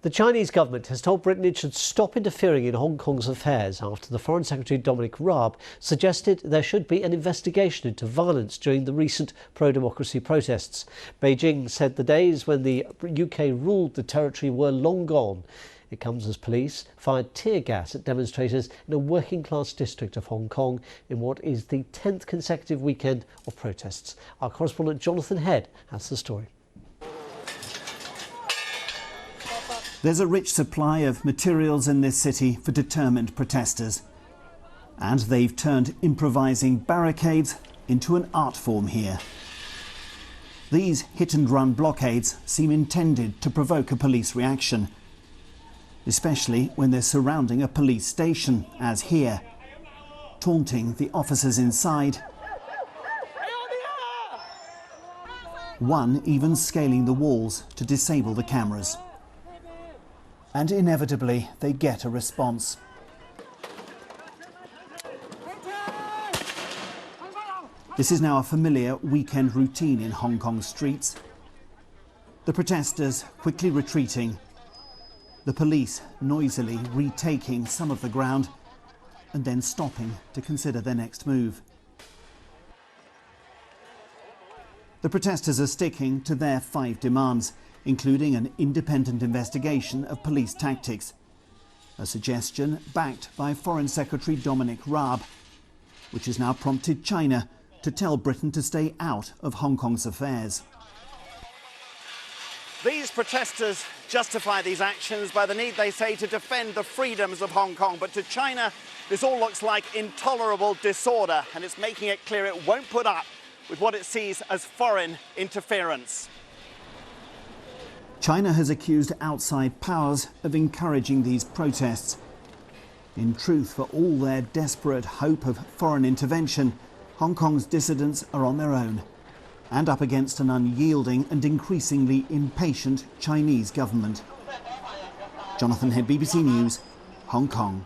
The Chinese government has told Britain it should stop interfering in Hong Kong's affairs after the Foreign Secretary Dominic Raab suggested there should be an investigation into violence during the recent pro-democracy protests. Beijing said the days when the UK ruled the territory were long gone. It comes as police fired tear gas at demonstrators in a working-class district of Hong Kong in what is the 10th consecutive weekend of protests. Our correspondent Jonathan Head has the story. There's a rich supply of materials in this city for determined protesters. And they've turned improvising barricades into an art form here. These hit-and-run blockades seem intended to provoke a police reaction, especially when they're surrounding a police station, as here, taunting the officers inside. One even scaling the walls to disable the cameras. And inevitably, they get a response. This is now a familiar weekend routine in Hong Kong streets. The protesters quickly retreating, the police noisily retaking some of the ground and then stopping to consider their next move. The protesters are sticking to their 5 demands, including an independent investigation of police tactics, a suggestion backed by Foreign Secretary Dominic Raab, which has now prompted China to tell Britain to stay out of Hong Kong's affairs. These protesters justify these actions by the need, they say, to defend the freedoms of Hong Kong. But to China, this all looks like intolerable disorder, and it's making it clear it won't put up with what it sees as foreign interference. China has accused outside powers of encouraging these protests. In truth, for all their desperate hope of foreign intervention, Hong Kong's dissidents are on their own and up against an unyielding and increasingly impatient Chinese government. Jonathan Head, BBC News, Hong Kong.